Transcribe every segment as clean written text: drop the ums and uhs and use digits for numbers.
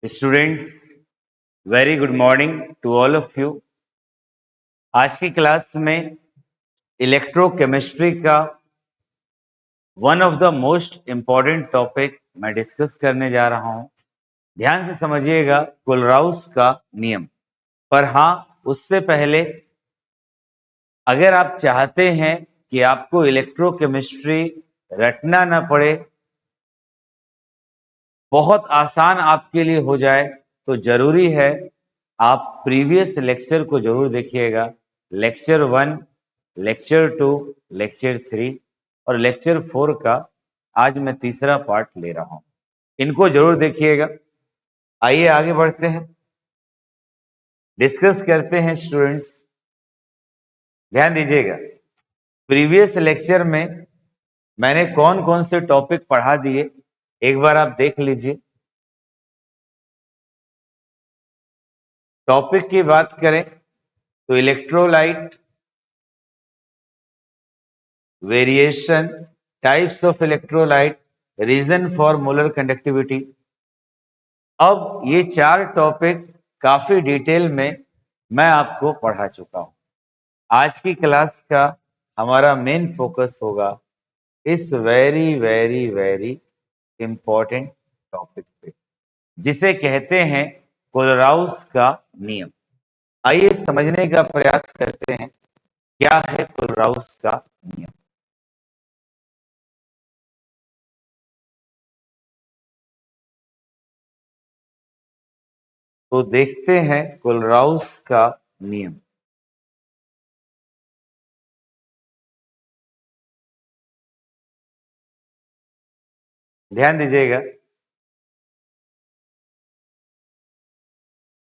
Students, very good morning to all of you. आज की class में इलेक्ट्रोकेमिस्ट्री का one of the most important topic मैं discuss करने जा रहा हूं। ध्यान से समझिएगा, कोलराउस का नियम। पर हाँ, उससे पहले अगर आप चाहते हैं कि आपको इलेक्ट्रोकेमिस्ट्री रटना ना पड़े, बहुत आसान आपके लिए हो जाए, तो जरूरी है आप प्रीवियस लेक्चर को जरूर देखिएगा। लेक्चर 1, लेक्चर 2, लेक्चर 3 और लेक्चर 4 का आज मैं तीसरा पार्ट ले रहा हूं। इनको जरूर देखिएगा। आइए आगे बढ़ते हैं, डिस्कस करते हैं स्टूडेंट्स। ध्यान दीजिएगा, प्रीवियस लेक्चर में मैंने कौन कौन से टॉपिक पढ़ा दिए, एक बार आप देख लीजिए। टॉपिक की बात करें तो electrolyte, variation, types of electrolyte, reason for molar conductivity. अब ये चार टॉपिक काफी डिटेल में मैं आपको पढ़ा चुका हूं। आज की क्लास का हमारा मेन फोकस होगा इस very very very important topic पे, जिसे कहते हैं कोलराउस का नियम। आइए समझने का प्रयास करते हैं क्या है कोलराउस का नियम। तो देखते हैं कोलराउस का नियम। ध्यान दीजिएगा,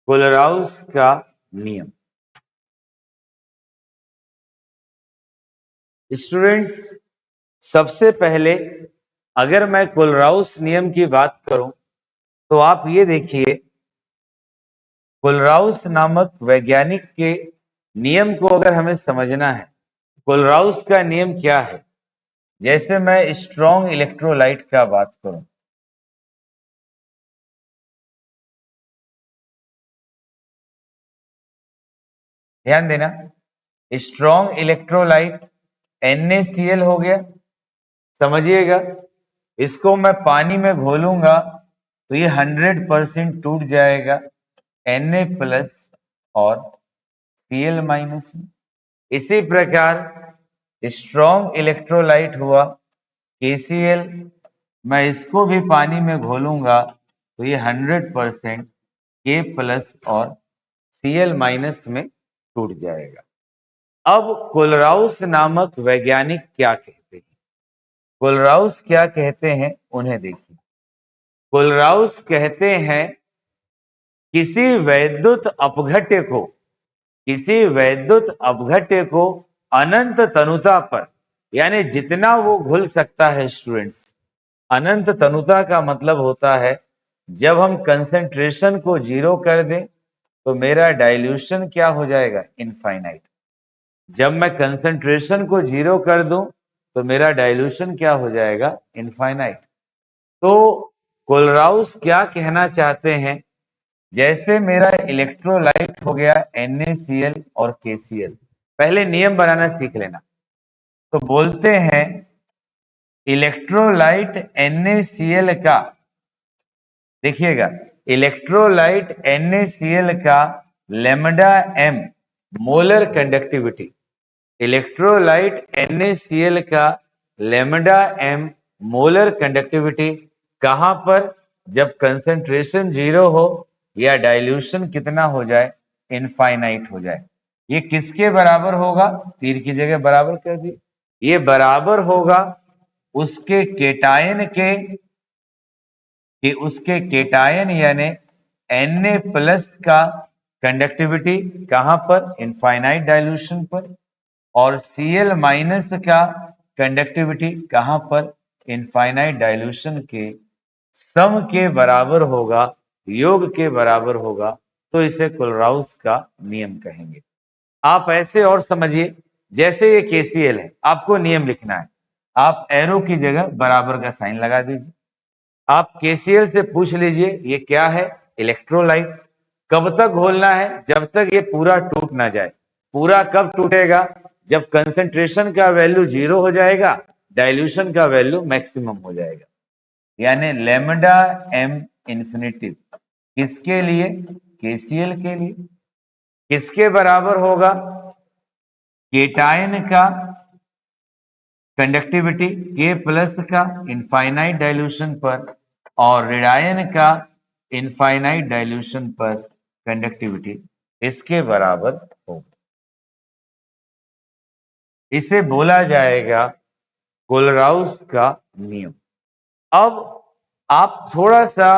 कोलराउस का नियम। स्टूडेंट्स, सबसे पहले अगर मैं कोलराउस नियम की बात करूं तो आप ये देखिए, कोलराउस नामक वैज्ञानिक के नियम को अगर हमें समझना है, कोलराउस का नियम क्या है। जैसे मैं स्ट्रॉन्ग इलेक्ट्रोलाइट का बात करूं, ध्यान देना, स्ट्रॉन्ग इलेक्ट्रोलाइट NaCl हो गया। समझिएगा, इसको मैं पानी में घोलूंगा तो ये 100% टूट जाएगा, Na प्लस और Cl माइनस। इसी प्रकार स्ट्रॉन्ग इलेक्ट्रोलाइट हुआ KCl, मैं इसको भी पानी में घोलूंगा तो ये 100% K प्लस और Cl माइनस में टूट जाएगा। अब कोलराउस नामक वैज्ञानिक क्या कहते हैं, कोलराउस क्या कहते हैं उन्हें देखिए। कोलराउस कहते हैं किसी वैद्युत अपघट्य को, किसी वैद्युत अपघट्य को अनंत तनुता पर, यानी जितना वो घुल सकता है स्टूडेंट्स, अनंत तनुता का मतलब होता है जब हम कंसंट्रेशन को जीरो कर दें तो मेरा डाइल्यूशन क्या हो जाएगा, इनफाइनाइट। जब मैं कंसंट्रेशन को जीरो कर दूं तो मेरा डाइल्यूशन क्या हो जाएगा, इनफाइनाइट। तो कोलराउस क्या कहना चाहते हैं, जैसे मेरा इलेक्ट्रोलाइट हो गया NaCl और KCl, पहले नियम बनाना सीख लेना। तो बोलते हैं इलेक्ट्रोलाइट NaCl का, देखिएगा, इलेक्ट्रोलाइट NaCl का lambda m molar conductivity, electrolyte NaCl का लैम्डा m मोलर कंडक्टिविटी कहां पर, जब कंसंट्रेशन जीरो हो या डाइल्यूशन कितना हो जाए, इनफाइनाइट हो जाए। ये किसके बराबर होगा, तीर की जगह बराबर कर दी, ये बराबर होगा उसके केटायन के, कि उसके केटायन यानी Na प्लस का कंडक्टिविटी कहां पर, इनफाइनाइट डाइल्यूशन पर, और Cl माइनस का कंडक्टिविटी कहां पर, इनफाइनाइट डाइल्यूशन के सम के बराबर होगा, योग के बराबर होगा। तो इसे कोलराउस का नियम कहेंगे। आप ऐसे और समझिए, जैसे ये KCl है, आपको नियम लिखना है, आप एरो की जगह बराबर का साइन लगा दीजिए। आप KCl से पूछ लीजिए ये क्या है, इलेक्ट्रोलाइट। कब तक घोलना है? जब तक ये पूरा टूट ना जाए। पूरा कब टूटेगा? जब कंसंट्रेशन का वैल्यू 0 हो जाएगा, डाइल्यूशन का वैल्यू मैक्सिमम हो जाएगा। यानी लेमडा एम इंफिनिटी किसके लिए? केसीएल के लिए। किसके बराबर होगा? केटायन का कंडक्टिविटी के प्लस का इनफाइनाइट डाइल्यूशन पर और रेडायन का इनफाइनाइट डाइल्यूशन पर कंडक्टिविटी इसके बराबर होगा। इसे बोला जाएगा कोलराउस का नियम। अब आप थोड़ा सा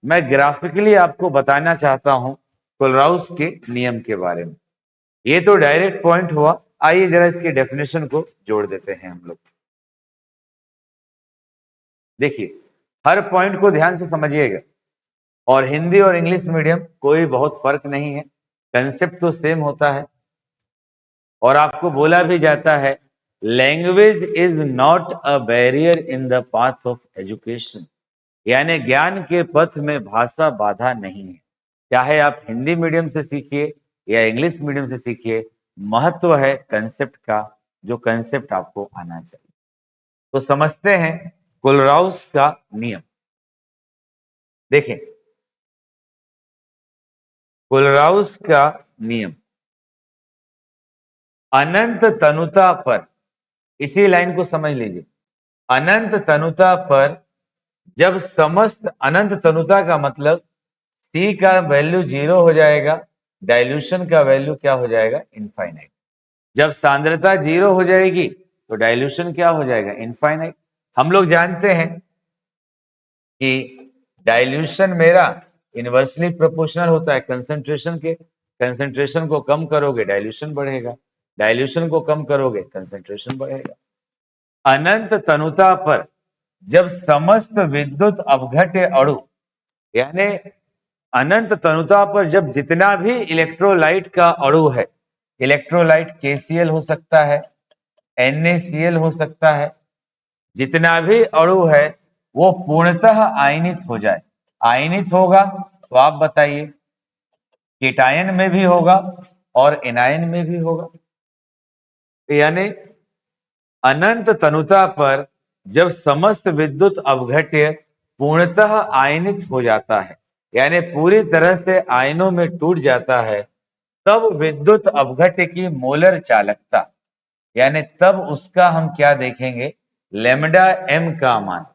मैं ग्राफिकली आपको बताना चाहता हूं कोलराउस के नियम के बारे में। ये तो डायरेक्ट पॉइंट हुआ, आइए जरा इसके डेफिनेशन को जोड़ देते हैं हम लोग। देखिए, हर पॉइंट को ध्यान से समझिएगा। और हिंदी और इंग्लिश मीडियम कोई बहुत फर्क नहीं है, कंसेप्ट तो सेम होता है। और आपको बोला भी जाता है language is not a barrier in the path of education, यानी ज्ञान के पथ में भाषा बाधा नहीं है। चाहे आप हिंदी मीडियम से सीखिए या इंग्लिश मीडियम से सीखिए, महत्व है कंसेप्ट का, जो कंसेप्ट आपको आना चाहिए। तो समझते हैं कोलराउस का नियम। देखें, कोलराउस का नियम अनंत तनुता पर, इसी लाइन को समझ लीजिए, अनंत तनुता पर जब समस्त, अनंत तनुता का मतलब C का वैल्यू 0 हो जाएगा, डाइल्यूशन का वैल्यू क्या हो जाएगा? इनफाइनाइट। जब सांद्रता 0 हो जाएगी तो डाइल्यूशन क्या हो जाएगा? इनफाइनाइट। हम लोग जानते हैं कि डाइल्यूशन मेरा इनवर्सली प्रोपोर्शनल होता है कंसंट्रेशन के। कंसंट्रेशन को कम करोगे डाइल्यूशन बढ़ेगा, डाइल्यूशन को कम करोगे कंसंट्रेशन बढ़ेगा। अनंत तनुता पर जब समस्त विद्युत अपघट्य अणु, यानी अनंत तनुता पर जब जितना भी इलेक्ट्रोलाइट का अणु है, इलेक्ट्रोलाइट KCl हो सकता है, NaCl हो सकता है, जितना भी अणु है वो पूर्णतः आयनित हो जाए। आयनित होगा तो आप बताइए, केटायन में भी होगा और एनायन में भी होगा। यानी अनंत तनुता पर जब समस्त विद्युत अपघट्य पूर्णतः आयनित हो जाता है, यानी पूरी तरह से आयनों में टूट जाता है, तब विद्युत अपघट्य की मोलर चालकता, यानी तब उसका हम क्या देखेंगे? लेमडा एम का मान।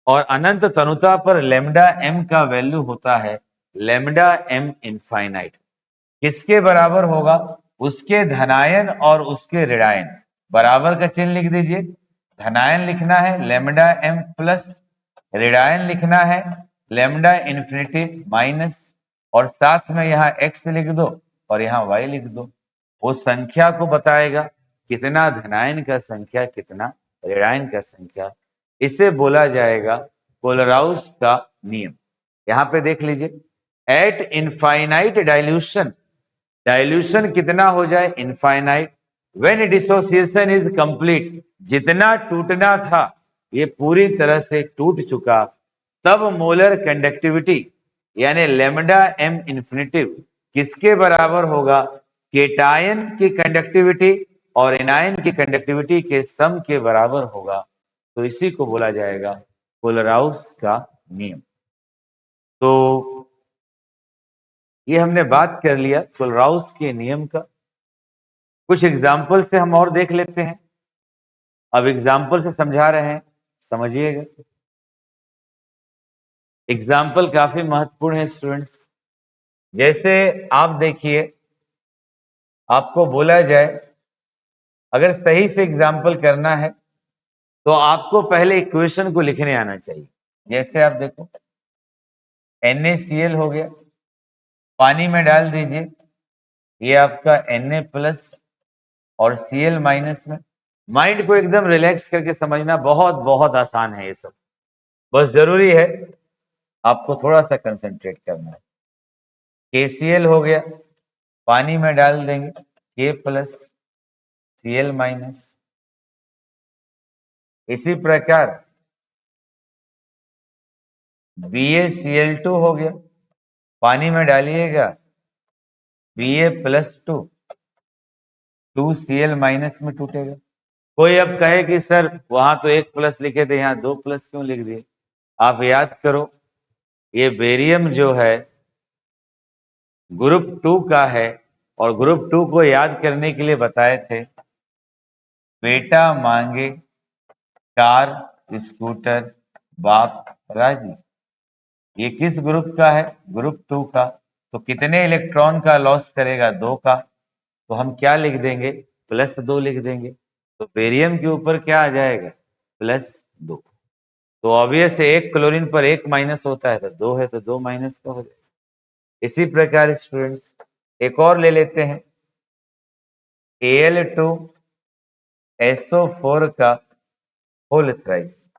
और अनंत तनुता पर लेमडा एम का वैल्यू होता है लेमडा एम इनफाइनाइट। किसके बराबर होगा? उसके धनायन और उसके ऋणायन। बराबर का चिन्ह लिख दीजिए। धनायन लिखना है लेमडा एम प्लस, ऋणायन लिखना है लेमडा इन्फिनिटी माइनस, और साथ में यहाँ x लिख दो और यहाँ y लिख दो। वो संख्या को बताएगा कितना धनायन का संख्या, कितना ऋणायन का संख्या। इसे बोला जाएगा कोलराउस का नियम। यहाँ पे देख लीजिए, एट इनफाइनाइट डाइल्यूशन, डाइल्यूशन कितना हो जाए? Infinite. When dissociation is complete, जितना टूटना था ये पूरी तरह से टूट चुका, तब मोलर कंडक्टिविटी यानी लेमडा एम इन्फिनिटिव किसके बराबर होगा? केटायन की कंडक्टिविटी और एनायन की कंडक्टिविटी के सम के बराबर होगा। तो इसी को बोला जाएगा कोलराउस का नियम। तो ये हमने बात कर लिया कोलराउस के नियम का। कुछ एग्जाम्पल से हम और देख लेते हैं। अब एग्जाम्पल से समझा रहे हैं, समझिएगा। एग्जाम्पल काफी महत्वपूर्ण है स्टूडेंट्स। जैसे आप देखिए, आपको बोला जाए, अगर सही से एग्जाम्पल करना है तो आपको पहले इक्वेशन को लिखने आना चाहिए। जैसे आप देखो, NaCl हो गया, पानी में डाल दीजिए, ये आपका Na प्लस और Cl माइनस में। माइंड को एकदम रिलैक्स करके समझना, बहुत बहुत आसान है ये सब। बस जरूरी है आपको थोड़ा सा कंसंट्रेट करना है। KCl हो गया, पानी में डाल देंगे K प्लस Cl माइनस। इसी प्रकार BaCl2 हो गया, पानी में डालिएगा Ba+2 2Cl- में टूटेगा। कोई अब कहे कि सर वहां तो 1 प्लस लिखे थे, यहाँ 2 प्लस क्यों लिख दिए? आप याद करो, ये बेरियम जो है ग्रुप 2 का है, और ग्रुप 2 को याद करने के लिए बताए थे, बेटा मांगे कार स्कूटर बाप राजी। ये किस ग्रुप का है? ग्रुप 2 का। तो कितने इलेक्ट्रॉन का लॉस करेगा? 2 का। तो हम क्या लिख देंगे? +2 लिख देंगे। तो बेरियम के ऊपर क्या आ जाएगा? +2। तो ऑब्वियस है, एक क्लोरीन पर 1 माइनस होता है, तो 2 है तो 2 माइनस का हो जाएगा। इसी प्रकार स्टूडेंट्स एक और ले लेते हैं, Al2SO4 का होल थ्राइस।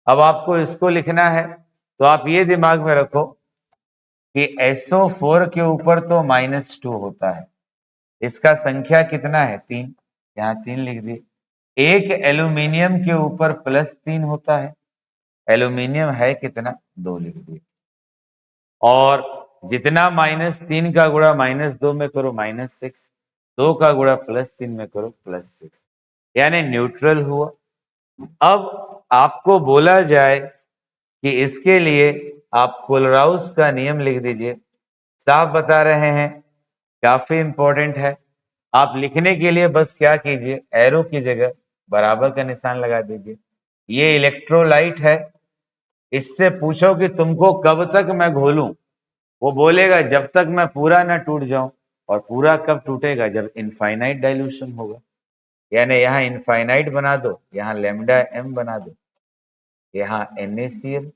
अब आपको इसको लिखना है, तो आप ये दिमाग में रखो कि SO4 के ऊपर तो -2 होता है, इसका संख्या कितना है? 3। यहाँ 3 लिख दिए। एक एल्यूमिनियम के ऊपर +3 होता है, एल्यूमिनियम है कितना? 2 लिख दिए। और जितना -3 का गुणा -2 में करो -6, 2 का गुणा +3 में करो +6, यानी न्यूट्रल हुआ। अब आपको बोला जाए कि इसके लिए आप कोलराउस का नियम लिख दीजिए। साफ बता रहे हैं, काफी इंपॉर्टेंट है। आप लिखने के लिए बस क्या कीजिए, एरो की जगह बराबर का निशान लगा दीजिए। ये इलेक्ट्रोलाइट है, इससे पूछो कि तुमको कब तक मैं घोलूं, वो बोलेगा जब तक मैं पूरा ना टूट जाऊं। और पूरा कब टूटेगा? जब इनफाइनाइट डाइल्यूशन होगा। यानी यहाँ इनफाइनाइट बना दो, यहाँ λm बना दो, यहाँ NaCl,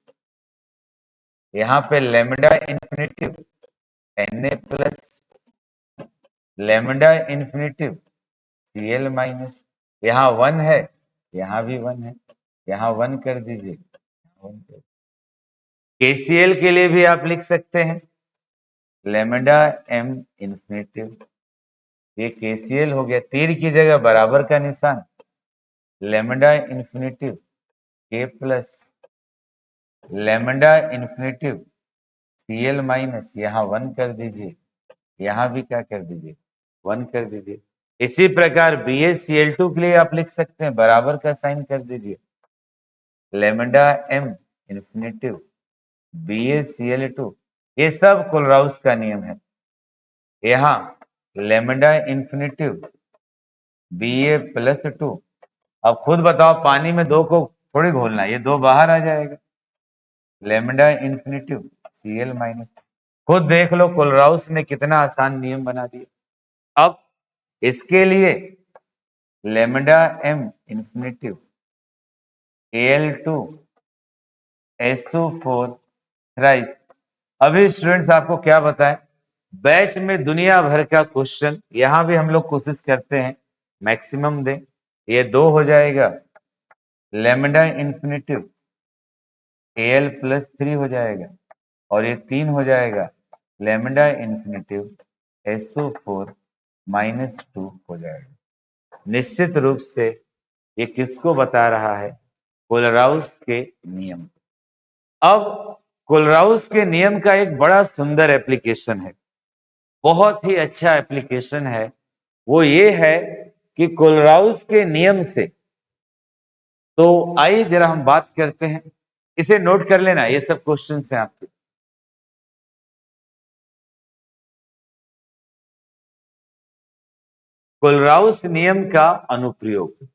यहाँ पे lambda infinitive Na+, lambda infinitive Cl-, यहाँ 1 है, यहाँ भी 1 है, यहाँ 1 कर दीजिए। KCl के लिए भी आप लिख सकते हैं λm इंफिनिटिव, ये KCl हो गया। तीर की जगह बराबर का निशान, lambda infinitive K+, lambda infinitive Cl-, यहाँ 1 कर दीजिए, यहाँ भी क्या कर दीजिए? 1 कर दीजिए। इसी प्रकार BaCl2 के लिए आप लिख सकते हैं, बराबर का साइन कर दीजिए, लैम्डा m इंफिनिटिव BaCl2। ये सब कोलराउस का नियम है। यहाँ लैम्डा इंफिनिटिव Ba+2। अब खुद बताओ, पानी में 2 को थोड़ी घोलना है, ये 2 बाहर आ जाएगा, लैम्डा इंफिनिटिव Cl-। खुद देख लो कोलराउस ने कितना आसान नियम बना दिया। अब इसके लिए lambda m infinitive Al2SO4 thrice. अभी स्टूडेंट्स आपको क्या बताएं, बैच में दुनिया भर का क्वेश्चन, यहां भी हम लोग कोशिश करते हैं मैक्सिमम दें। ये 2 हो जाएगा, लैम्डा इंफिनिटिव Al+3 हो जाएगा, और ये 3 हो जाएगा, लैम्डा इंफिनिटिव SO4-2 हो जाएगा। निश्चित रूप से ये किसको बता रहा है? कोलराउस के नियम। अब कोलराउस के नियम का एक बड़ा सुंदर एप्लीकेशन है, बहुत ही अच्छा एप्लीकेशन है। वो ये है कि कोलराउस के नियम से, तो आइए जरा हम बात करते हैं, इसे नोट कर लेना, ये सब क्वेश्चन हैं आपके। कोलराउस नियम का अनुप्रयोग,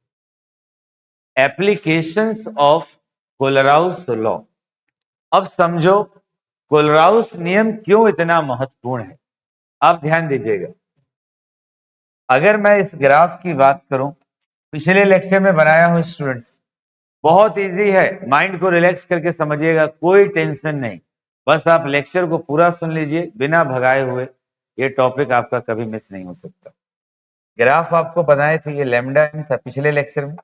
एप्लीकेशंस ऑफ कोलराउस लॉ। अब समझो कोलराउस नियम क्यों इतना महत्वपूर्ण है। आप ध्यान दीजिएगा, अगर मैं इस ग्राफ की बात करूं, पिछले लेक्चर में बनाया हूं स्टूडेंट्स, बहुत इजी है, माइंड को रिलैक्स करके समझिएगा, कोई टेंशन नहीं। बस आप लेक्चर को पूरा सुन लीजिए बिना भगाए हुए, ये टॉपिक आपका कभी मिस नहीं हो सकता। ग्राफ आपको बनाए थे, ये लैम्डा m था पिछले लेक्चर में,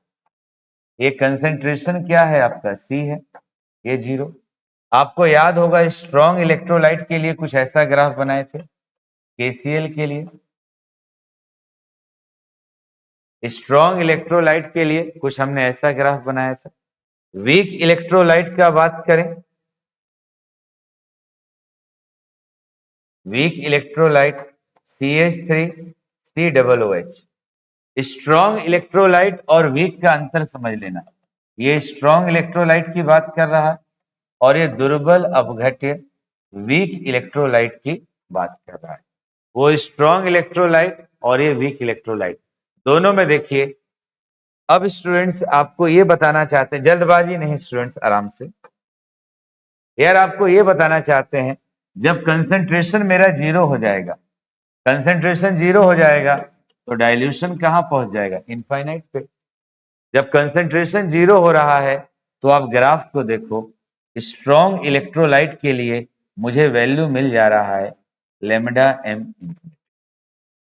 ये कंसेंट्रेशन क्या है आपका? C है, ये 0। आपको याद होगा स्ट्रॉन्ग इलेक्ट्रोलाइट के लिए कुछ ऐसा ग्राफ बनाए थे, KCl के लिए, स्ट्रॉन्ग इलेक्ट्रोलाइट के लिए कुछ हमने ऐसा ग्राफ बनाया था। वीक इलेक्ट्रोलाइट का बात करें, weak electrolyte CH3COOH। Strong electrolyte और वीक का अंतर समझ लेना। ये स्ट्रॉन्ग इलेक्ट्रोलाइट की बात कर रहा है और ये दुर्बल अपघट्य वीक इलेक्ट्रोलाइट की बात कर रहा है। वो स्ट्रॉन्ग इलेक्ट्रोलाइट और ये वीक इलेक्ट्रोलाइट दोनों में देखिए। अब स्टूडेंट्स आपको ये बताना चाहते हैं, जल्दबाजी नहीं स्टूडेंट्स, आराम से यार, आपको ये बताना चाहते हैं जब कंसंट्रेशन मेरा जीरो हो जाएगा, कंसंट्रेशन जीरो हो जाएगा तो डाइल्यूशन कहां पहुंच जाएगा? इनफाइनाइट पे। जब कंसंट्रेशन जीरो हो रहा है तो आप ग्राफ को देखो, स्ट्रॉन्ग इलेक्ट्रोलाइट के लिए मुझे वैल्यू मिल जा रहा है लेमडा एम इंफिनिटी,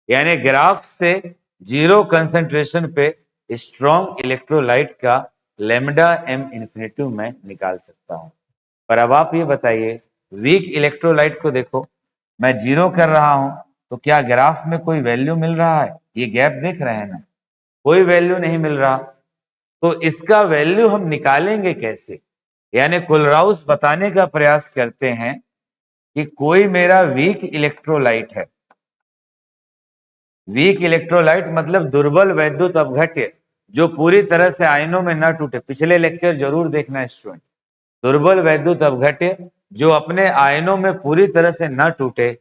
यानी ग्राफ से जीरो कंसंट्रेशन पे स्ट्रॉन्ग इलेक्ट्रोलाइट का लेमडा एम इंफिनिटी मैं निकाल सकता हूं। पर अब आप ये बताइए, वीक इलेक्ट्रोलाइट को देखो, मैं जीरो कर रहा हूं तो क्या ग्राफ में कोई वैल्यू मिल रहा है? ये गैप देख रहे हैं ना, कोई वैल्यू नहीं मिल रहा। तो इसका वैल्यू हम निकालेंगे कैसे? यानी कोलराउस बताने का प्रयास करते हैं कि कोई मेरा वीक इलेक्ट्रोलाइट है। वीक इलेक्ट्रोलाइट मतलब दुर्बल वैद्युत अपघट्य जो पूरी तरह से आयनों में न टूटे। पिछले लेक्चर जरूर देखना स्टूडेंट। दुर्बल वैद्युत अपघट्य जो अपने आयनों में पूरी तरह से न टूटे।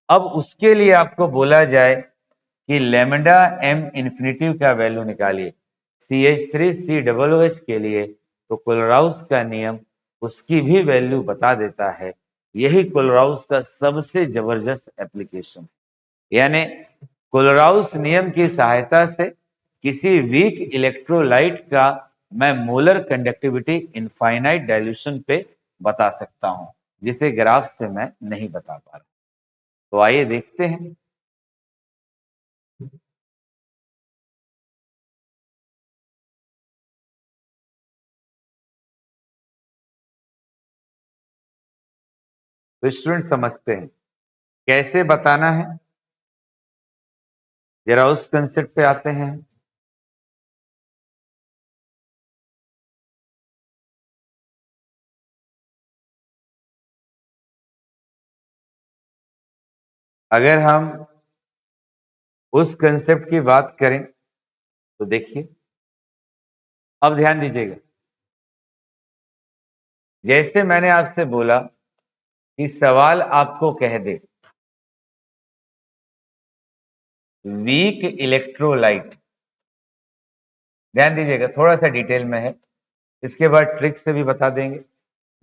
अब उसके लिए आपको बोला जाए कि लेमडा एम इंफिनिटी का वैल्यू निकालिए CH3COOH के लिए, तो कोलराउस का नियम उसकी भी वैल्यू बता देता है। यही कोलराउस का सबसे जबरदस्त एप्लीकेशन, यानी कोलराउस नियम की सहायता से किसी वीक इलेक्ट्रोलाइट का मैं मोलर कंडक्टिविटी इनफाइनाइट डाइल्यूशन पे बता सकता हूं, जिसे ग्राफ से मैं नहीं बता पा रहा। तो आइए देखते हैं। तो स्टूडेंट समझते हैं कैसे बताना है, जरा उस कंसेप्ट पे आते हैं। अगर हम उस कंसेप्ट की बात करें तो देखिए, अब ध्यान दीजिएगा। जैसे मैंने आपसे बोला कि सवाल आपको कह दे वीक इलेक्ट्रोलाइट, ध्यान दीजिएगा, थोड़ा सा डिटेल में है, इसके बाद ट्रिक से भी बता देंगे।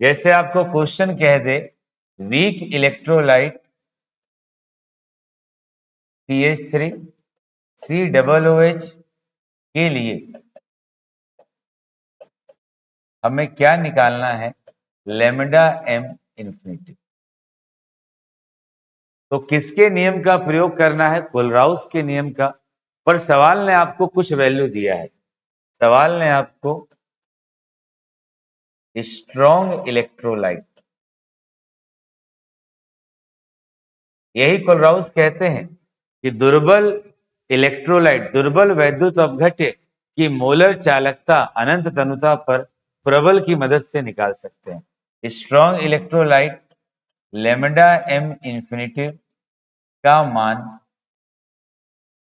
जैसे आपको क्वेश्चन कह दे वीक इलेक्ट्रोलाइट CH3COOH के लिए हमें क्या निकालना है? Lambda m infinity. तो किसके नियम का प्रयोग करना है? कोलराउस के नियम का। पर सवाल ने आपको कुछ वैल्यू दिया है, सवाल ने आपको स्ट्रॉन्ग इलेक्ट्रोलाइट, यही कोलराउस कहते हैं कि दुर्बल इलेक्ट्रोलाइट, दुर्बल वैद्युत अपघट्य की मोलर चालकता अनंत तनुता पर प्रबल की मदद से निकाल सकते हैं। Strong electrolyte lambda m infinity का मान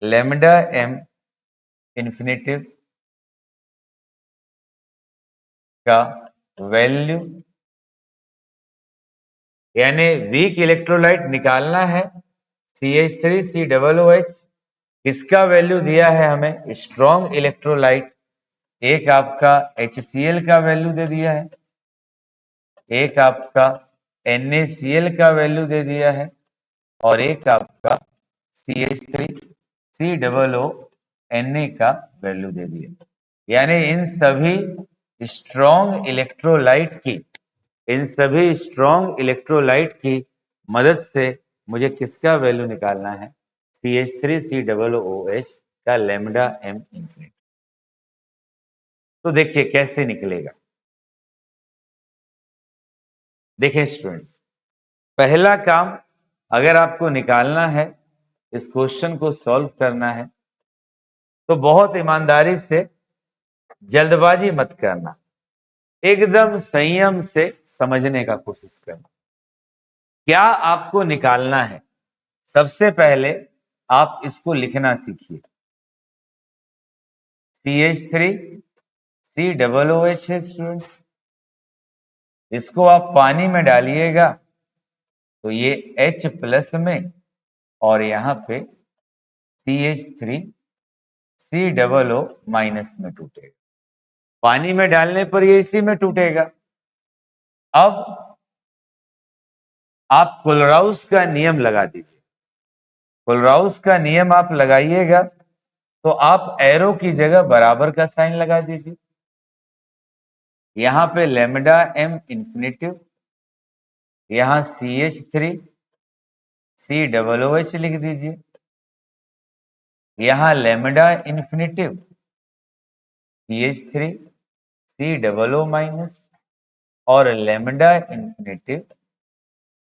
लेमडा एम इंफिनिटी का वैल्यू, यानी वीक इलेक्ट्रोलाइट निकालना है CH3COOH। किसका वैल्यू दिया है हमें? Strong electrolyte. एक आपका HCl का वैल्यू दे दिया है, एक आपका NaCl का वैल्यू दे दिया है और एक आपका CH3COO का वैल्यू दे दिया। यानी इन सभी स्ट्रॉन्ग इलेक्ट्रोलाइट की, इन सभी स्ट्रॉन्ग इलेक्ट्रोलाइट की मदद से मुझे किसका वैल्यू निकालना है? CH3COOH का लेमडा एम इंफिनिटी। तो देखिए कैसे निकलेगा। देखिए स्टूडेंट्स, पहला काम अगर आपको निकालना है, इस क्वेश्चन को सॉल्व करना है, तो बहुत ईमानदारी से, जल्दबाजी मत करना, एकदम संयम से समझने का कोशिश करना। क्या आपको निकालना है? सबसे पहले आप इसको लिखना सीखिए। CH3 COOH है स्टूडेंट्स। इसको आप पानी में डालिएगा तो ये H प्लस में और यहाँ पे CH3 COO माइनस में टूटेगा। पानी में डालने पर ये इसी में टूटेगा। अब आप कोलराउस का नियम लगा दीजिए। कोलराउस का नियम आप लगाइएगा तो आप एरो की जगह बराबर का साइन लगा दीजिए। यहां पे लेमडा m इंफिनिटिव, यहां CH3 COOH लिख दीजिए, यहां lambda infinitive CH3 COO minus और लेमडा इंफिनिटिव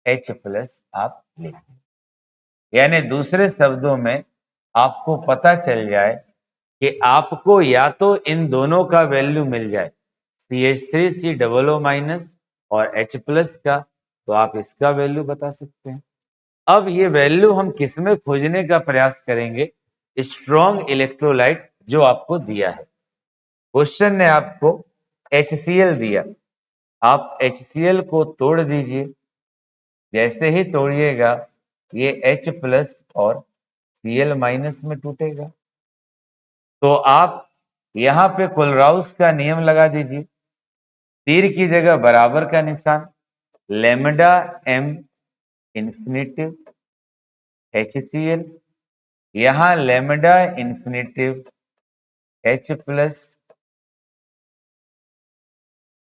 H प्लस आप लिख दीजिए। यानी दूसरे शब्दों में आपको पता चल जाए कि आपको या तो इन दोनों का वैल्यू मिल जाए, CH3 COO माइनस और H प्लस का, तो आप इसका वैल्यू बता सकते हैं। अब ये वैल्यू हम किस में खोजने का प्रयास करेंगे? स्ट्रॉन्ग इलेक्ट्रोलाइट जो आपको दिया है। क्वेश्चन ने आपको HCl दिया, आप HCl को तोड़ दीजिए। जैसे ही तोड़िएगा ये H प्लस और Cl माइनस में टूटेगा। तो आप यहां पे कोलराउस का नियम लगा दीजिए। तीर की जगह बराबर का निशान, लेमडा m इंफिनिटिव HCl, यहां lambda infinitive H plus,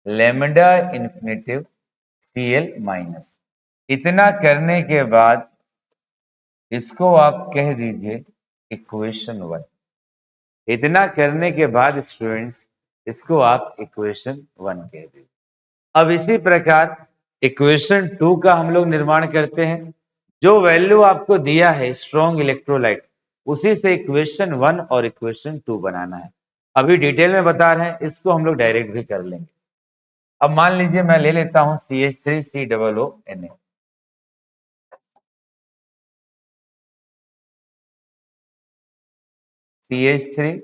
lambda infinitive Cl minus. इतना करने के बाद इसको आप कह दीजिए इक्वेशन 1। इतना करने के बाद स्टूडेंट्स इसको आप इक्वेशन 1 कह दीजिए। अब इसी प्रकार इक्वेशन 2 का हम लोग निर्माण करते हैं। जो वैल्यू आपको दिया है स्ट्रॉन्ग इलेक्ट्रोलाइट, उसी से इक्वेशन 1 और इक्वेशन 2 बनाना है। अभी डिटेल में बता रहे हैं, इसको हम लोग डायरेक्ट भी कर लेंगे। अब मान लीजिए मैं ले लेता हूं CH3 COONA। CH3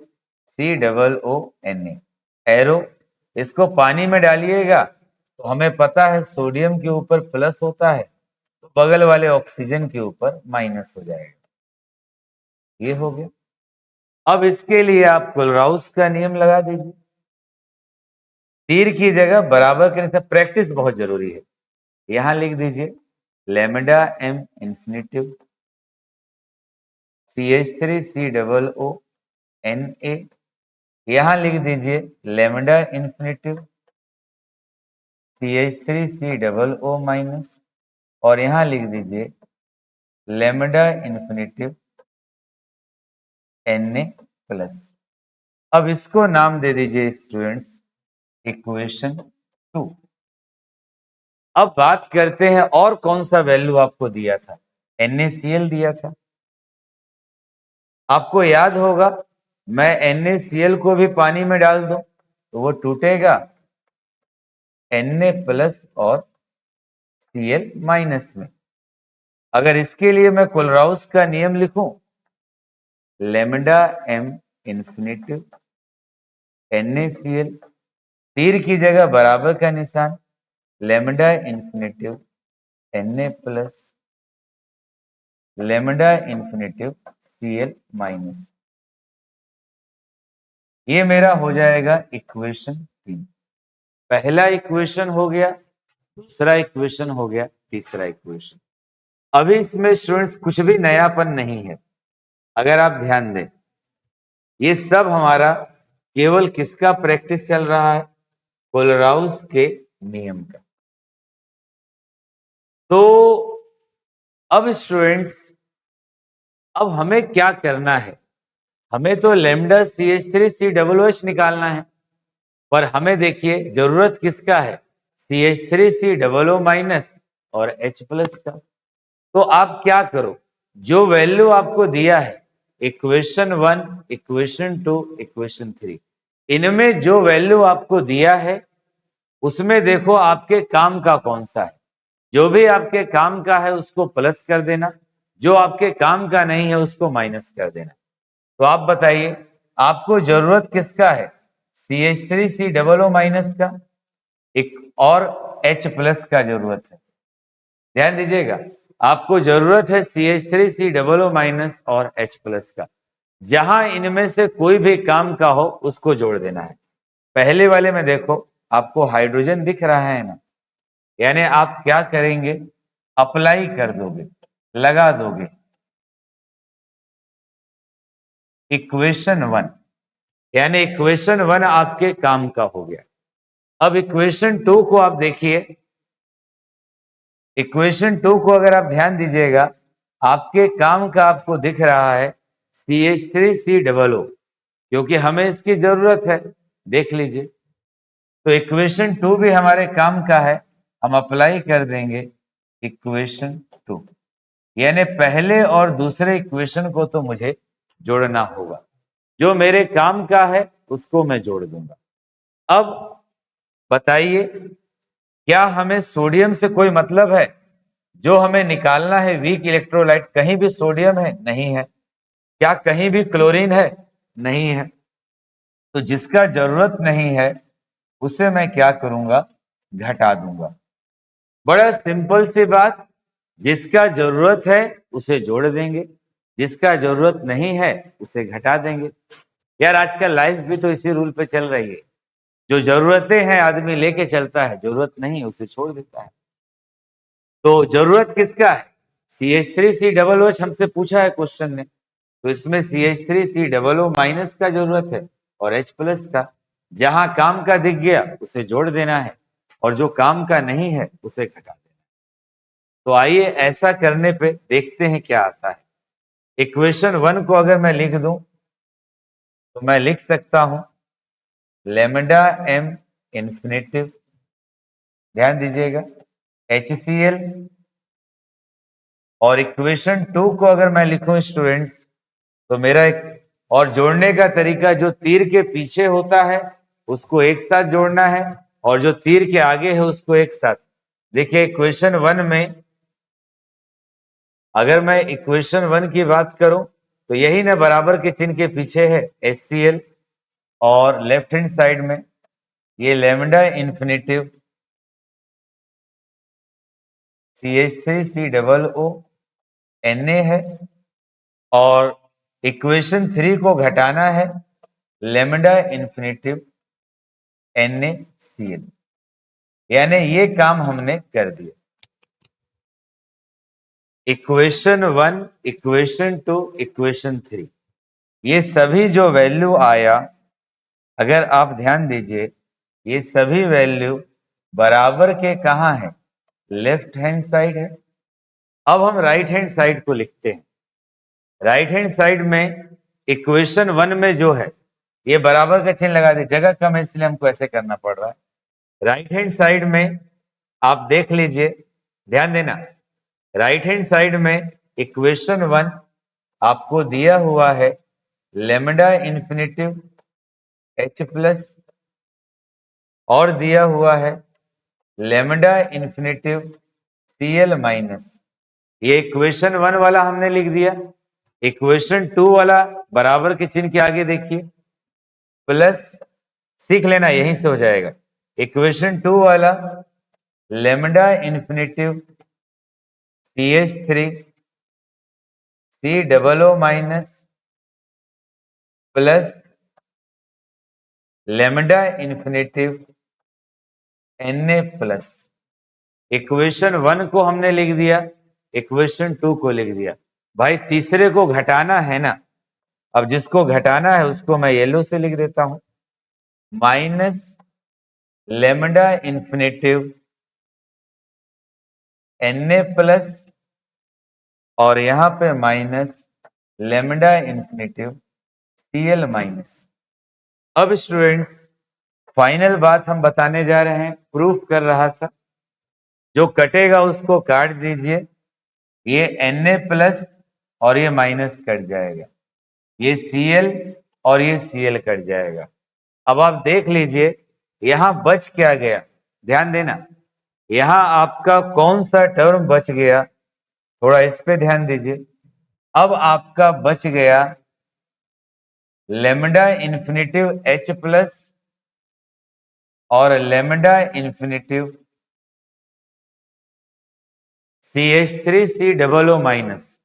COONA arrow, इसको पानी में डालिएगा तो हमें पता है सोडियम के ऊपर प्लस होता है, तो बगल वाले ऑक्सीजन के ऊपर माइनस हो जाएगा। ये हो गया। अब इसके लिए आप कोलराउस का नियम लगा दीजिए। तीर की जगह बराबर करने से प्रैक्टिस बहुत जरूरी है। यहां लिख दीजिए lambda m infinitive CH3 COONA, यहां लिख दीजिए lambda infinitive CH3 COO minus और यहां लिख दीजिए लेमडा इंफिनिटिव Na प्लस। अब इसको नाम दे दीजिए स्टूडेंट्स इक्वेशन 2। अब बात करते हैं और कौन सा वैल्यू आपको दिया था? NaCl दिया था। आपको याद होगा मैं NaCl को भी पानी में डाल दूं तो वो टूटेगा Na प्लस और Cl माइनस में। अगर इसके लिए मैं कोलराउस का नियम लिखूं, लेमडा m इंफिनिटिव NaCl, तीर की जगह बराबर का निशान, lambda infinitive Na plus, lambda infinitive Cl minus. ये मेरा हो जाएगा इक्वेशन 3। पहला इक्वेशन हो गया, दूसरा इक्वेशन हो गया, तीसरा इक्वेशन। अभी इसमें स्टूडेंट्स कुछ भी नयापन नहीं है। अगर आप ध्यान दें, ये सब हमारा केवल किसका प्रैक्टिस चल रहा है? कोलराउस के नियम का। तो अब स्टूडेंट्स, अब हमें क्या करना है? हमें तो लेमडा CH3 COOH निकालना है, पर हमें देखिए जरूरत किसका है? CH3 COO माइनस और H प्लस का। तो आप क्या करो, जो वैल्यू आपको दिया है इक्वेशन 1, इक्वेशन 2, इक्वेशन 3, इनमें जो वैल्यू आपको दिया है उसमें देखो आपके काम का कौन सा है। जो भी आपके काम का है उसको प्लस कर देना, जो आपके काम का नहीं है उसको माइनस कर देना। तो आप बताइए आपको जरूरत किसका है? CH3COO माइनस का, एक और H प्लस का जरूरत है। ध्यान दीजिएगा, आपको जरूरत है CH3COO माइनस और H प्लस का। जहां इनमें से कोई भी काम का हो उसको जोड़ देना है। पहले वाले में देखो आपको हाइड्रोजन दिख रहा है ना, यानी आप क्या करेंगे? अप्लाई कर दोगे, लगा दोगे इक्वेशन 1, यानी इक्वेशन 1 आपके काम का हो गया। अब इक्वेशन 2 को आप देखिए, इक्वेशन 2 को अगर आप ध्यान दीजिएगा, आपके काम का आपको दिख रहा है CH3COO, क्योंकि हमें इसकी जरूरत है। देख लीजिए, तो इक्वेशन 2 भी हमारे काम का है, हम अप्लाई कर देंगे इक्वेशन 2। यानी पहले और दूसरे इक्वेशन को तो मुझे जोड़ना होगा, जो मेरे काम का है उसको मैं जोड़ दूंगा। अब बताइए, क्या हमें सोडियम से कोई मतलब है? जो हमें निकालना है वीक इलेक्ट्रोलाइट, कहीं भी सोडियम है? नहीं है। क्या कहीं भी क्लोरीन है? नहीं है। तो जिसका जरूरत नहीं है उसे मैं क्या करूंगा? घटा दूंगा। बड़ा सिंपल सी बात, जिसका जरूरत है उसे जोड़ देंगे, जिसका जरूरत नहीं है उसे घटा देंगे। यार आजकल लाइफ भी तो इसी रूल पे चल रही है, जो जरूरतें हैं आदमी लेके चलता है, जरूरत नहीं है उसे छोड़ देता है। तो जरूरत किसका है? CH3COOH हमसे पूछा है क्वेश्चन ने, तो इसमें CH3COO माइनस का जरूरत है और H प्लस का। जहां काम का दिख गया उसे जोड़ देना है, और जो काम का नहीं है उसे घटा देना है। तो आइए ऐसा करने पे देखते हैं क्या आता है। इक्वेशन 1 को अगर मैं लिख दूं तो मैं लिख सकता हूं लैम्डा m इंफिनिटिव, ध्यान दीजिएगा, HCl। और इक्वेशन 2 को अगर मैं लिखूं स्टूडेंट्स, तो मेरा एक और जोड़ने का तरीका, जो तीर के पीछे होता है उसको एक साथ जोड़ना है, और जो तीर के आगे है उसको एक साथ। देखिए इक्वेशन 1 में अगर मैं इक्वेशन 1 की बात करूं तो यही ना बराबर के चिन्ह के पीछे है HCl, और लेफ्ट हैंड साइड में ये लैम्डा इंफिनिटिव CH3COO Na है, और इक्वेशन 3 को घटाना है लैम्डा इंफिनिटिव NaCl। यानी ये काम हमने कर दिया। इक्वेशन 1, इक्वेशन 2, इक्वेशन 3, ये सभी जो वैल्यू आया, अगर आप ध्यान दीजिए, ये सभी वैल्यू बराबर के कहां है? लेफ्ट हैंड साइड है। अब हम राइट हैंड साइड को लिखते हैं। राइट हैंड साइड में इक्वेशन 1 में जो है, ये बराबर का चिन्ह लगा दे, जगह कम है इसलिए हमको ऐसे करना पड़ रहा है। राइट हैंड साइड में आप देख लीजिए, ध्यान देना, राइट हैंड साइड में इक्वेशन 1 आपको दिया हुआ है लैम्डा इंफिनिटिव H प्लस, और दिया हुआ है लैम्डा इंफिनिटिव Cl माइनस। ये इक्वेशन 1 वाला हमने लिख दिया। इक्वेशन 2 वाला बराबर के चिन्ह के आगे देखिए प्लस, सीख लेना यहीं से हो जाएगा। इक्वेशन 2 वाला lambda infinitive CH3COO minus plus lambda infinitive Na plus. Equation 1 को हमने लिख दिया, इक्वेशन 2 को लिख दिया। भाई तीसरे को घटाना है ना, अब जिसको घटाना है उसको मैं येलो से लिख देता हूं, minus lambda infinitive Na plus, और यहां पे minus lambda infinitive Cl minus. अब स्टूडेंट्स फाइनल बात हम बताने जा रहे हैं, प्रूफ कर रहा था, जो कटेगा उसको काट दीजिए, ये Na प्लस और ये माइनस कट जाएगा, ये Cl और ये Cl कट जाएगा। अब आप देख लीजिए यहां बच क्या गया, ध्यान देना, यहां आपका कौन सा टर्म बच गया, थोड़ा इस पे ध्यान दीजिए। अब आपका बच गया लेमडा इन्फिनिटिव H प्लस और लेमडा इन्फिनिटिव CH3COO माइनस।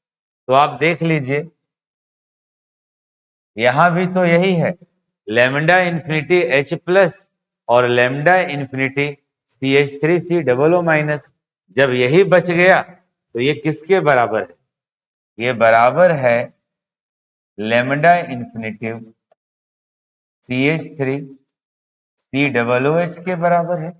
तो आप देख लीजिए यहां भी तो यही है, लेमडा इन्फिनिटी H प्लस और लेमडा इन्फिनिटी CH3COO माइनस। जब यही बच गया तो ये किसके बराबर है? ये बराबर है लेमडा इन्फिनिटिव CH3COOH के बराबर है।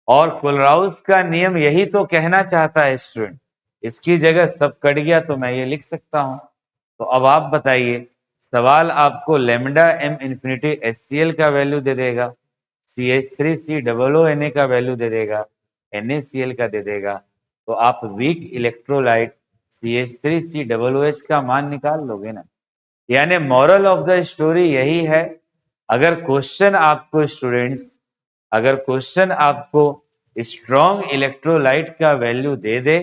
और कोलराउस का नियम यही तो कहना चाहता है स्टूडेंट। इसकी जगह सब कट गया तो मैं ये लिख सकता हूं। तो अब आप बताइए, सवाल आपको लेमडा एम इंफिनिटी HCl का वैल्यू दे देगा, CH3COO Na का वैल्यू दे देगा, NaCl का दे देगा, तो आप वीक इलेक्ट्रोलाइट CH3COOH का मान निकाल लोगे ना। यानी मॉरल ऑफ द स्टोरी यही है, अगर क्वेश्चन आपको स्टूडेंट्स, अगर क्वेश्चन आपको स्ट्रॉन्ग इलेक्ट्रोलाइट का वैल्यू दे दे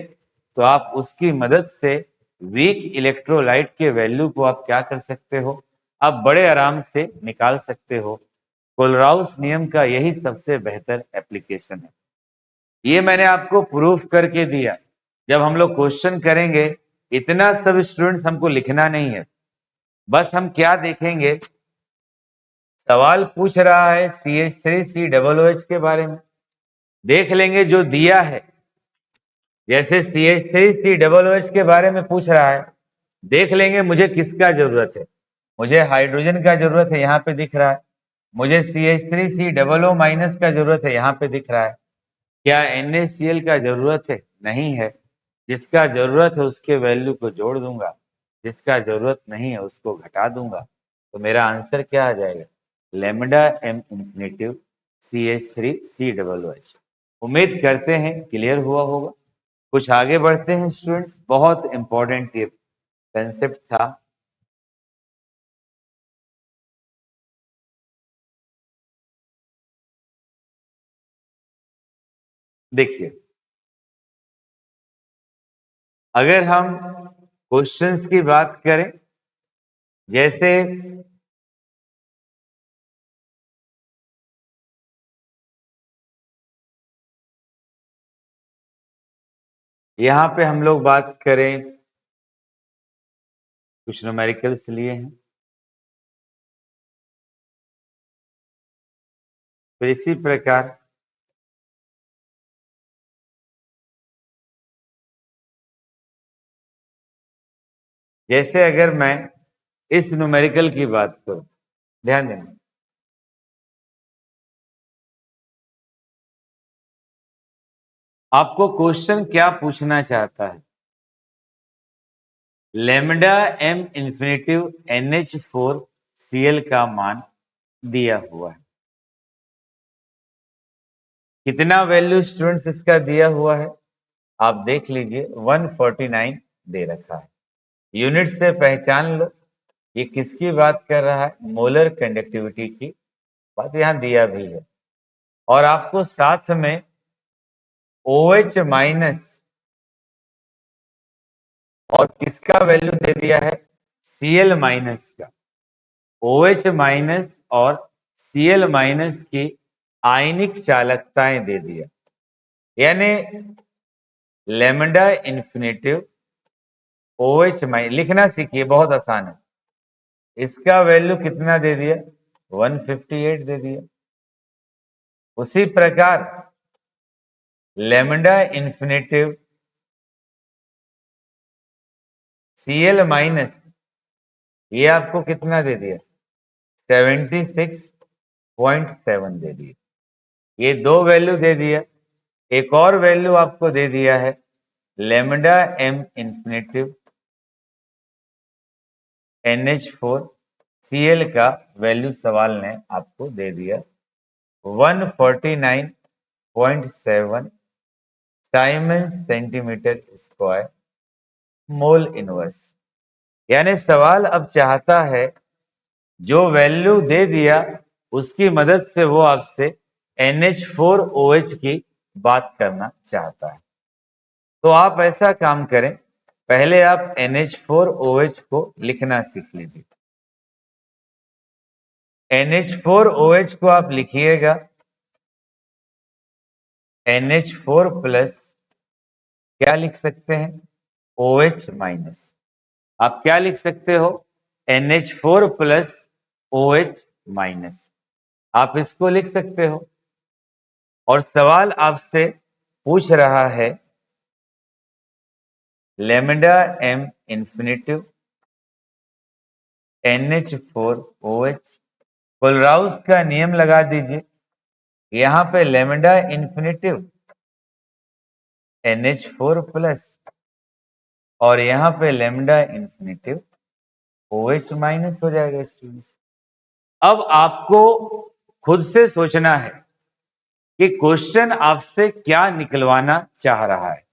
तो आप उसकी मदद से वीक इलेक्ट्रोलाइट के वैल्यू को आप क्या कर सकते हो, आप बड़े आराम से निकाल सकते हो। कोलराउस नियम का यही सबसे बेहतर एप्लीकेशन है। ये मैंने आपको प्रूफ करके दिया। जब हम लोग क्वेश्चन करेंगे, इतना सब स्टूडेंट्स हमको लिखना नहीं है, बस हम क्या देखेंगे, सवाल पूछ रहा है CH3COOH के बारे में, देख लेंगे जो दिया है। जैसे CH3COOH के बारे में पूछ रहा है, देख लेंगे मुझे किसका जरूरत है। मुझे हाइड्रोजन का जरूरत है, यहाँ पे दिख रहा है। मुझे CH3COO माइनस का जरूरत है, यहाँ पे दिख रहा है। क्या NaCl का जरूरत है? नहीं है। जिसका जरूरत है उसके वैल्यू को जोड़ दूंगा, जिसका जरूरत नहीं है उसको घटा दूंगा। तो मेरा आंसर क्या आ जाएगा? Lambda m infinitive CH3COOH। उम्मीद करते हैं क्लियर हुआ होगा। कुछ आगे बढ़ते हैं स्टूडेंट्स, बहुत इंपॉर्टेंट ये कंसेप्ट था। देखिए, अगर हम क्वेश्चंस की बात करें, जैसे यहां पे हम लोग बात करें, कुछ न्यूमेरिकल्स लिए हैं, फिर इसी प्रकार जैसे अगर मैं इस न्यूमेरिकल की बात करूं, ध्यान देना, आपको क्वेश्चन क्या पूछना चाहता है? लेमडा एम इंफिनिटिव NH4Cl का मान दिया हुआ है। कितना वैल्यू स्टूडेंट्स इसका दिया हुआ है? आप देख लीजिए 149 दे रखा है। यूनिट से पहचान लो ये किसकी बात कर रहा है, मोलर कंडक्टिविटी की बात यहां दिया भी है। और आपको साथ में OH माइनस और किसका वैल्यू दे दिया है, Cl माइनस का। OH माइनस और Cl माइनस की आयनिक चालकताएं दे दिया। यानी लेमडा इन्फिनिटिव OH माइनस लिखना सीखिए, बहुत आसान है। इसका वैल्यू कितना दे दिया, 158 दे दिया। उसी प्रकार लेमडा इन्फिनिटिव Cl माइनस, ये आपको कितना दे दिया, 76.7 दे दिया। ये दो वैल्यू दे दिया। एक और वैल्यू आपको दे दिया है लेमडा एम इंफिनिटिव NH4Cl का वैल्यू सवाल ने आपको दे दिया 149.7 siemens centimetre square mole inverse. यानी सवाल अब चाहता है जो वैल्यू दे दिया उसकी मदद से वो आपसे NH4OH की बात करना चाहता है। तो आप ऐसा काम करें, पहले आप NH4OH को लिखना सीख लीजिए। NH4OH को आप लिखिएगा NH4 प्लस, क्या लिख सकते हैं, OH माइनस। आप क्या लिख सकते हो, NH4 प्लस OH माइनस, आप इसको लिख सकते हो। और सवाल आपसे पूछ रहा है lambda m infinitive NH4OH, Kohlrausch का नियम लगा दीजिए। यहां पे लैम्डा इंफिनिटिव NH4 प्लस और यहां पे लैम्डा इंफिनिटिव OH माइनस हो जाएगा स्टूडेंट्स। अब आपको खुद से सोचना है कि क्वेश्चन आपसे क्या निकलवाना चाह रहा है।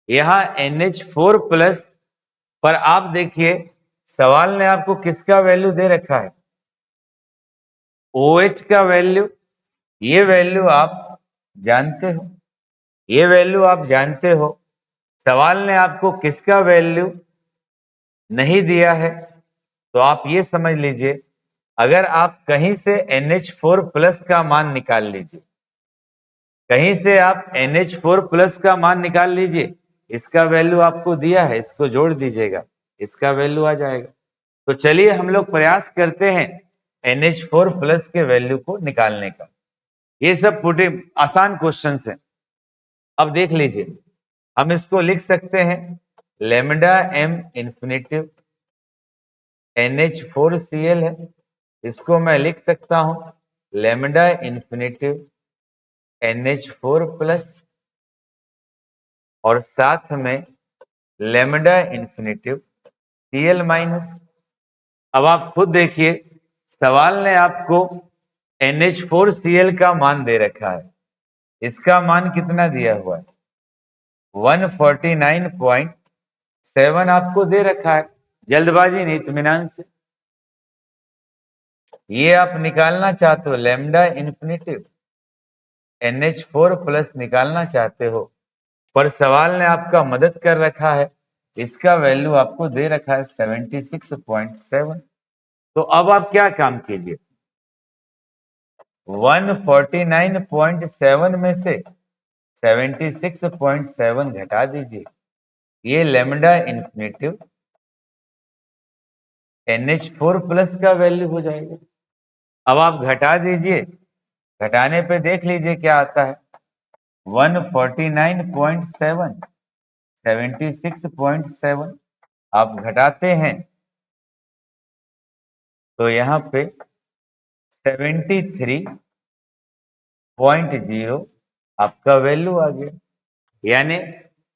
यहां NH4 प्लस पर आप देखिए सवाल ने आपको किसका वैल्यू दे रखा है, OH का वैल्यू। ये वैल्यू आप जानते हो, ये वैल्यू आप जानते हो। सवाल ने आपको किसका वैल्यू नहीं दिया है, तो आप ये समझ लीजिए अगर आप कहीं से NH4 प्लस का मान निकाल लीजिए, कहीं से आप NH4 प्लस का मान निकाल लीजिए, इसका वैल्यू आपको दिया है, इसको जोड़ दीजिएगा, इसका वैल्यू आ जाएगा। तो चलिए हम लोग प्रयास करते हैं NH4 प्लस के वैल्यू को निकालने का। ये सब पुटिंग आसान क्वेश्चन है। अब देख लीजिए, हम इसको लिख सकते हैं लैम्डा m इंफिनिटिव NH4Cl है, इसको मैं लिख सकता हूं लैम्डा इंफिनिटिव NH4 प्लस और साथ में लैम्डा इंफिनिटिव Cl माइनस। अब आप खुद देखिए सवाल ने आपको NH4Cl का मान दे रखा है, इसका मान कितना दिया हुआ है, 149.7 आपको दे रखा है। जल्दबाजी नहीं, इत्मीनान से। ये आप निकालना चाहते हो लैम्डा इंफिनिटिव NH4 प्लस निकालना चाहते हो, पर सवाल ने आपका मदद कर रखा है, इसका वैल्यू आपको दे रखा है 76.7। तो अब आप क्या काम कीजिए, 149.7 में से 76.7 घटा दीजिए, ये लैम्डा इंफिनिटिव NH4 प्लस का वैल्यू हो जाएगा। अब आप घटा दीजिए, घटाने पे देख लीजिए क्या आता है, 149.7 76.7 आप घटाते हैं तो यहां पे 73.0 आपका वैल्यू आ गया, यानी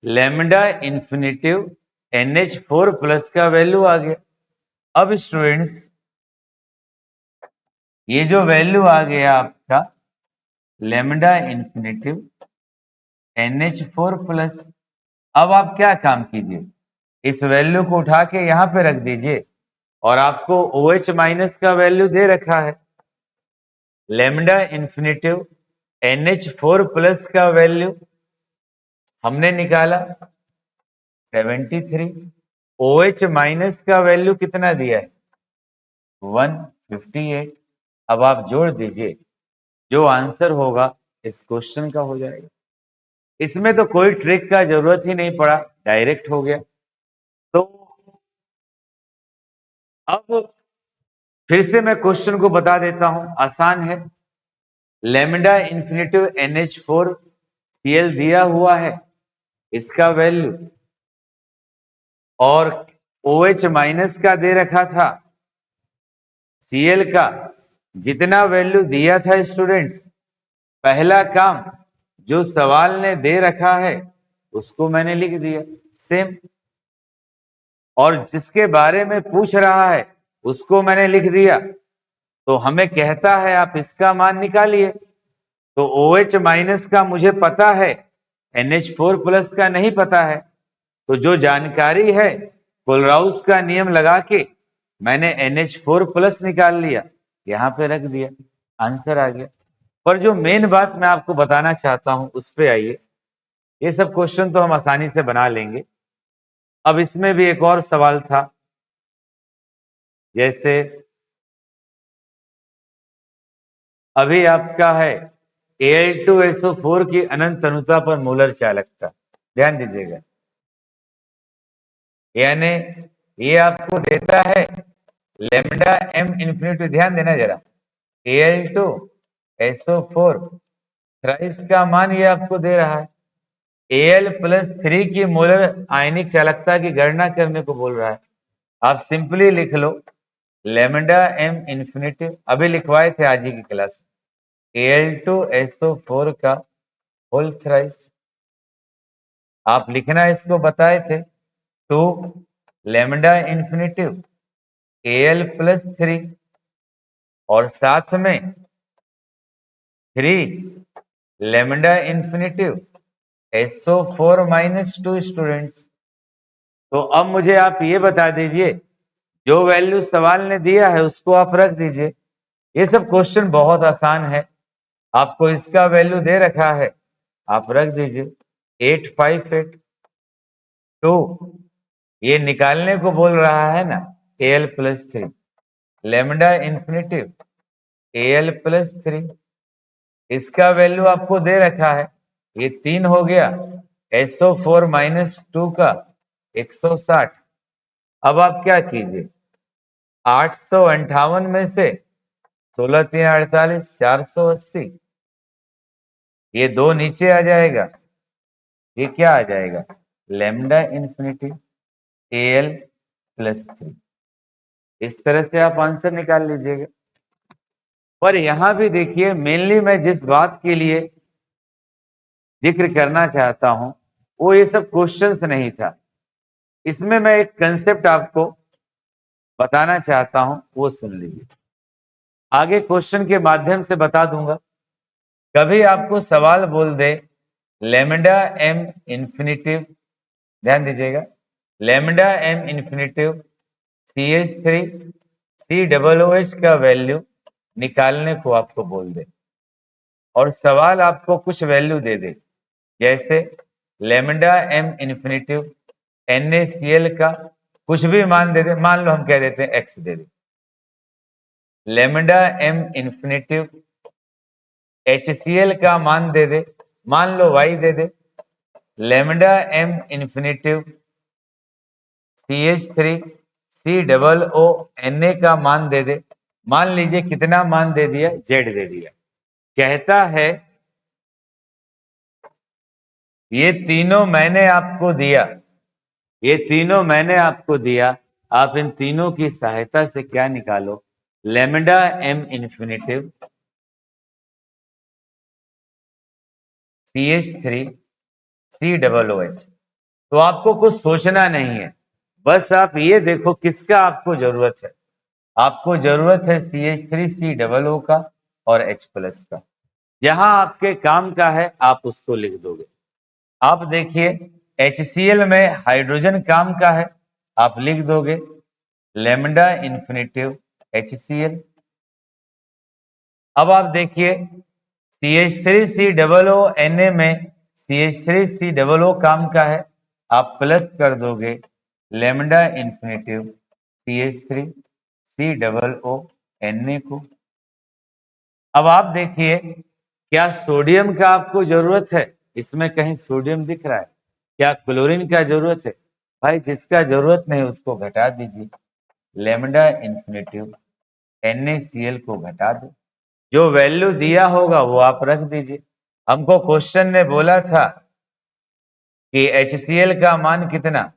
लैम्डा इंफिनिटिव NH4 प्लस का वैल्यू आ गया। अब स्टूडेंट्स ये जो वैल्यू आ गया आपका लैम्डा इंफिनिटिव NH4 प्लस, अब आप क्या काम कीजिए, इस वैल्यू को उठा के यहां पे रख दीजिए और आपको OH माइनस का वैल्यू दे रखा है, लैम्डा इंफिनिटिव NH4 प्लस का वैल्यू हमने निकाला 73, OH माइनस का वैल्यू कितना दिया है 158। अब आप जोड़ दीजिए, जो आंसर होगा इस क्वेश्चन का हो जाएगा। इसमें तो कोई ट्रिक का जरूरत ही नहीं पड़ा, डायरेक्ट हो गया। तो अब फिर से मैं क्वेश्चन को बता देता हूं, आसान है। लैम्डा इंफिनिटिव NH4Cl दिया हुआ है, इसका वैल्यू, और OH माइनस का दे रखा था, Cl का जितना वैल्यू दिया था स्टूडेंट्स, पहला काम जो सवाल ने दे रखा है उसको मैंने लिख दिया सेम, और जिसके बारे में पूछ रहा है उसको मैंने लिख दिया। तो हमें कहता है आप इसका मान निकालिए, तो OH माइनस का मुझे पता है, NH4 प्लस का नहीं पता है। तो जो जानकारी है कोलराउस का नियम लगा के मैंने NH4 प्लस निकाल लिया, यहां पे रख दिया, आंसर आ गया। पर जो मेन बात मैं आपको बताना चाहता हूं उस पे आइए। ये सब क्वेश्चन तो हम आसानी से बना लेंगे। अब इसमें भी एक और सवाल था, जैसे अभी आपका है Al2SO4 की अनंत अनुता पर मोलर चालकता, ध्यान दीजिएगा। यानी ये आपको देता है लेमडा एम इंफिनिटी, ध्यान देना जरा, Al2SO4 थ्राइस का मान ये आपको दे रहा है। Al+3 की मोलर आयनिक चालकता की गणना करने को बोल रहा है। आप सिंपली लिख लो लेमडा एम इंफिनिटी, अभी लिखवाए थे आज ही की क्लास में, Al2SO4 का होल थ्राइस। आप लिखना इसको बताए थे, टू लेमडा इंफिनिटिव Al+3 और साथ में 3 लेमडा इंफिनिटिव SO4-2 स्टूडेंट्स। तो अब मुझे आप ये बता दीजिए, जो वैल्यू सवाल ने दिया है उसको आप रख दीजिए। ये सब क्वेश्चन बहुत आसान है, आपको इसका वैल्यू दे रखा है, आप रख दीजिए 858। तो ये निकालने को बोल रहा है ना, Al+3 लेमडा इंफिनिटिव Al+3, इसका वैल्यू आपको दे रखा है, ये 3 हो गया, SO4-2 का 160। अब आप क्या कीजिए, 858 में से 16×3=48, 480, ये 2 नीचे आ जाएगा, ये क्या आ जाएगा, लेमडा इंफिनिटी Al+3। इस तरह से आप आंसर निकाल लीजिएगा। पर यहां भी देखिए, मेनली मैं जिस बात के लिए जिक्र करना चाहता हूं वो ये सब क्वेश्चंस नहीं था, इसमें मैं एक कंसेप्ट आपको बताना चाहता हूं, वो सुन लीजिए। आगे क्वेश्चन के माध्यम से बता दूंगा। कभी आपको सवाल बोल दे लेमडा एम इंफिनिटिव, ध्यान दीजिएगा, lambda m infinitive CH3 COOH का वैल्यू निकालने को आपको बोल दे, और सवाल आपको कुछ वैल्यू दे दे, जैसे लेमडा एम इंफिनिटिव NaCl का कुछ भी मान दे दे, मान लो हम कह देते हैं x दे दे, लेमडा एम इंफिनिटिव HCl का मान दे दे, मान लो y दे दे, lambda m infinitive CH3 COONA का मान दे दे, मान लीजिए कितना मान दे दिया, Z दे दिया। कहता है ये तीनों मैंने आपको दिया, ये तीनों मैंने आपको दिया, आप इन तीनों की सहायता से क्या निकालो, lambda m infinitive CH3 COOH। तो आपको कुछ सोचना नहीं है, बस आप ये देखो किसका आपको जरूरत है। आपको जरूरत है CH3 COO का और H+ का। जहां आपके काम का है आप उसको लिख दोगे। आप देखिए HCl में हाइड्रोजन काम का है, आप लिख दोगे लेमडा इंफिनिटिव HCl। अब आप देखिए CH3COONA में CH3COO काम का है, आप प्लस कर दोगे लेमडा इंफिनिटिव CH3COONA को। अब आप देखिए क्या सोडियम का आपको जरूरत है, इसमें कहीं सोडियम दिख रहा है, क्या क्लोरीन का जरूरत है, भाई जिसका जरूरत नहीं उसको घटा दीजिए, लेमडा इंफिनिटिव NaCl को घटा दो, जो वैल्यू दिया होगा वो आप रख दीजिए। हमको क्वेश्चन ने बोला था कि HCl का मान कितना,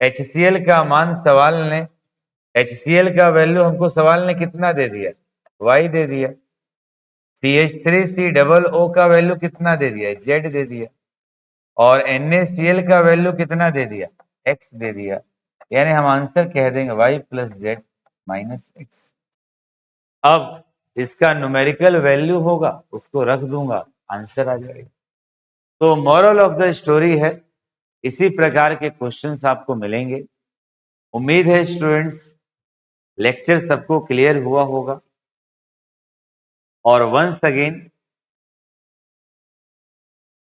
HCl का मान सवाल ने, HCl का वैल्यू हमको सवाल ने कितना दे दिया, y दे दिया। CH3COO का वैल्यू कितना दे दिया, Z दे दिया। और NaCl का वैल्यू कितना दे दिया, x दे दिया। यानी हम आंसर कह देंगे y+z-x। अब इसका न्यूमेरिकल वैल्यू होगा, उसको रख दूंगा, आंसर आ जाएगा। तो मॉरल ऑफ द स्टोरी है, इसी प्रकार के क्वेश्चंस आपको मिलेंगे। उम्मीद है स्टूडेंट्स लेक्चर सबको क्लियर हुआ होगा। और वंस अगेन,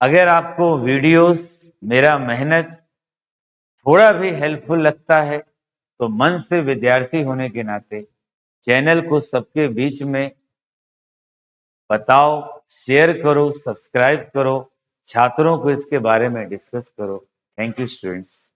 अगर आपको वीडियोस, मेरा मेहनत थोड़ा भी हेल्पफुल लगता है तो मन से विद्यार्थी होने के नाते चैनल को सबके बीच में बताओ, शेयर करो, सब्सक्राइब करो, छात्रों को इसके बारे में डिस्कस करो। Thank you students.